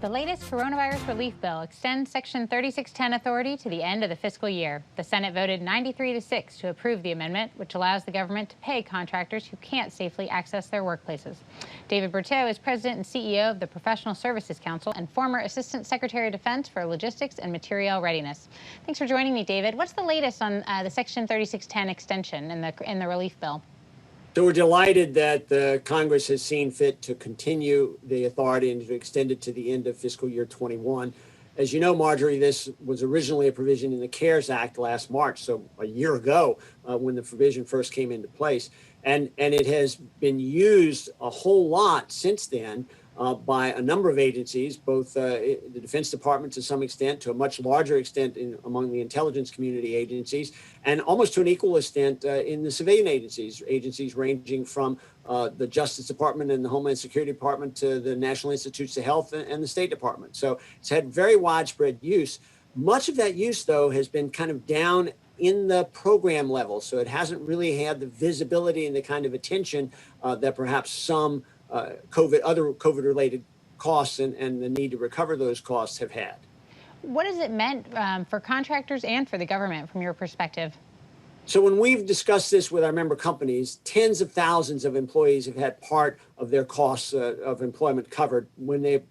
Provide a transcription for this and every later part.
The latest coronavirus relief bill extends Section 3610 authority to the end of the fiscal year. The Senate voted 93-6 to approve the amendment, which allows the government to pay contractors who can't safely access their workplaces. David Berteau is president and CEO of the Professional Services Council and former Assistant Secretary of Defense for Logistics and Material Readiness. Thanks for joining me, David. What's the latest on the Section 3610 extension in the relief bill? So we're delighted that the Congress has seen fit to continue the authority and to extend it to the end of fiscal year 21. As you know, Marjorie, this was originally a provision in the CARES Act last March, so a year ago when the provision first came into place. And it has been used a whole lot since then by a number of agencies, both the Defense Department to some extent, to a much larger extent among the intelligence community agencies, and almost to an equal extent in the civilian agencies ranging from the Justice Department and the Homeland Security Department to the National Institutes of Health and the State Department. So it's had very widespread use. Much of that use, though, has been kind of down in the program level. So it hasn't really had the visibility and the kind of attention that perhaps some other COVID-related costs and the need to recover those costs have had. What has it meant for contractors and for the government from your perspective? So when we've discussed this with our member companies, tens of thousands of employees have had part of their costs of employment covered when they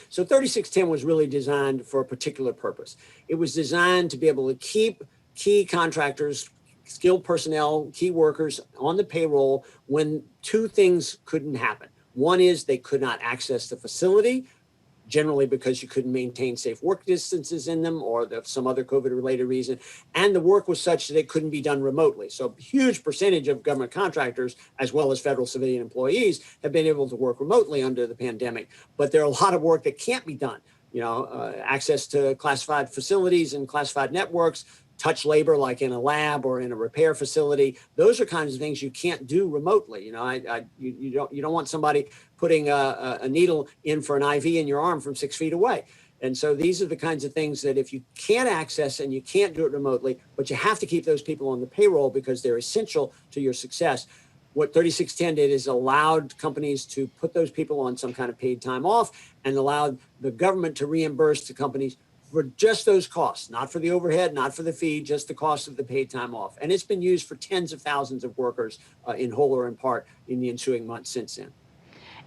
so 3610 was really designed for a particular purpose. It was designed to be able to keep key contractors, skilled personnel, key workers on the payroll when two things couldn't happen. One is they could not access the facility, generally because you couldn't maintain safe work distances in them or some other COVID-related reason. And the work was such that it couldn't be done remotely. So a huge percentage of government contractors, as well as federal civilian employees, have been able to work remotely under the pandemic. But there are a lot of work that can't be done. Access to classified facilities and classified networks, touch labor like in a lab or in a repair facility. Those are kinds of things you can't do remotely. You don't want somebody putting a needle in for an IV in your arm from 6 feet away. And so these are the kinds of things that if you can't access and you can't do it remotely, but you have to keep those people on the payroll because they're essential to your success. What 3610 did is allowed companies to put those people on some kind of paid time off and allowed the government to reimburse the companies for just those costs, not for the overhead, not for the fee, just the cost of the paid time off. And it's been used for tens of thousands of workers in whole or in part in the ensuing months since then.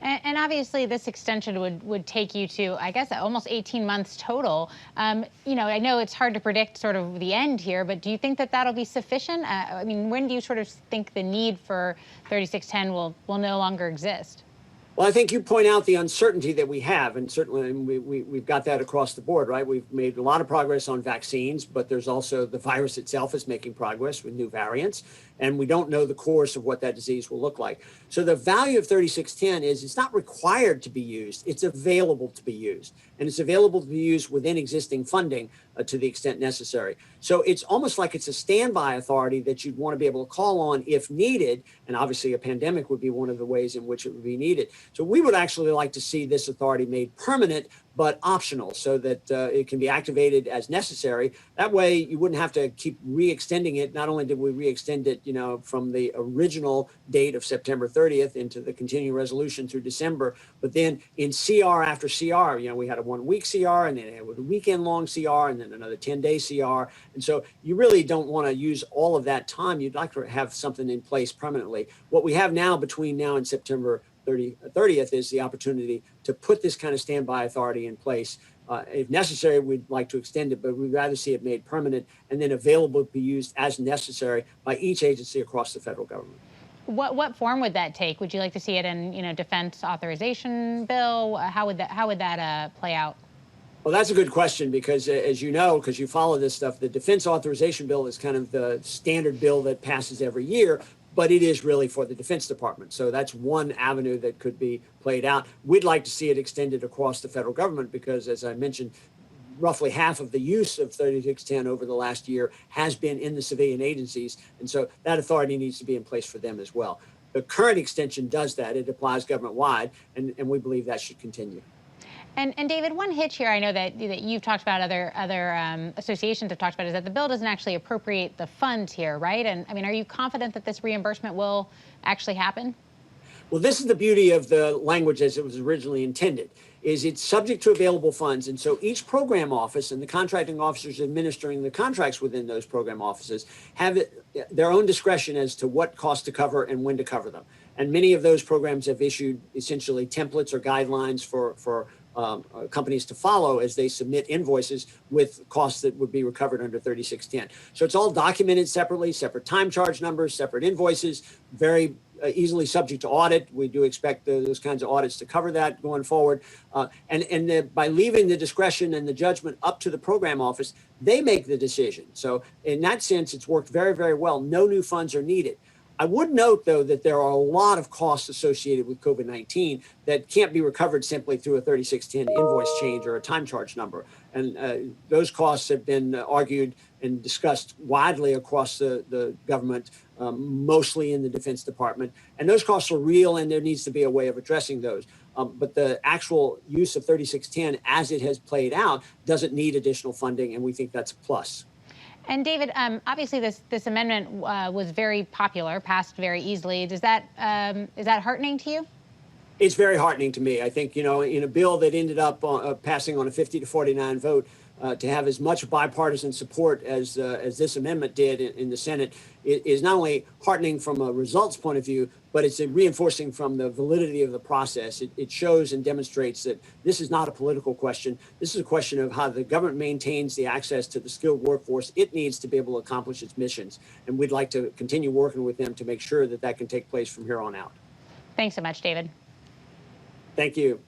And obviously, this extension would take you to, I guess, almost 18 months total. I know it's hard to predict sort of the end here, but do you think that that'll be sufficient? I mean, when do you sort of think the need for 3610 will no longer exist? Well, I think you point out the uncertainty that we have, and certainly we've got that across the board, right? We've made a lot of progress on vaccines, but there's also the virus itself is making progress with new variants, and we don't know the course of what that disease will look like. So the value of 3610 is it's not required to be used, it's available to be used, and it's available to be used within existing funding to the extent necessary. So it's almost like it's a standby authority that you'd want to be able to call on if needed, and obviously a pandemic would be one of the ways in which it would be needed. So we would actually like to see this authority made permanent, but optional, so that it can be activated as necessary. That way, you wouldn't have to keep re-extending it. Not only did we re-extend it, from the original date of September 30th into the continuing resolution through December, but then in CR after CR, we had a 1-week CR, and then it was a weekend-long CR, and then another 10-day CR. And so you really don't want to use all of that time. You'd like to have something in place permanently. What we have now between now and September 30th is the opportunity to put this kind of standby authority in place. If necessary, we'd like to extend it, but we'd rather see it made permanent and then available to be used as necessary by each agency across the federal government. What form would that take? Would you like to see it in, defense authorization bill? How would that play out? Well, that's a good question because, as you know, because you follow this stuff, the defense authorization bill is kind of the standard bill that passes every year, but it is really for the Defense Department. So that's one avenue that could be played out. We'd like to see it extended across the federal government because, as I mentioned, roughly half of the use of 3610 over the last year has been in the civilian agencies. And so that authority needs to be in place for them as well. The current extension does that. It applies government-wide, and we believe that should continue. And David, one hitch here I know that you've talked about, other associations have talked about, is that the bill doesn't actually appropriate the funds here, right? And I mean, are you confident that this reimbursement will actually happen? Well, this is the beauty of the language as it was originally intended, is it's subject to available funds. And so each program office and the contracting officers administering the contracts within those program offices have their own discretion as to what costs to cover and when to cover them. And many of those programs have issued essentially templates or guidelines for companies to follow as they submit invoices with costs that would be recovered under 3610. So it's all documented separately, separate time charge numbers, separate invoices, very easily subject to audit. We do expect those kinds of audits to cover that going forward. By leaving the discretion and the judgment up to the program office, they make the decision. So in that sense, it's worked very, very well. No new funds are needed. I would note, though, that there are a lot of costs associated with COVID-19 that can't be recovered simply through a 3610 invoice change or a time charge number. And those costs have been argued and discussed widely across the government, mostly in the Defense Department. And those costs are real, and there needs to be a way of addressing those. But the actual use of 3610 as it has played out doesn't need additional funding, and we think that's a plus. And David, obviously this amendment was very popular, passed very easily. Is that heartening to you? It's very heartening to me. I think, in a bill that ended up passing on a 50-49 vote, to have as much bipartisan support as this amendment did in the Senate is not only heartening from a results point of view, but it's reinforcing from the validity of the process. It shows and demonstrates that this is not a political question. This is a question of how the government maintains the access to the skilled workforce it needs to be able to accomplish its missions. And we'd like to continue working with them to make sure that that can take place from here on out. Thanks so much, David. Thank you.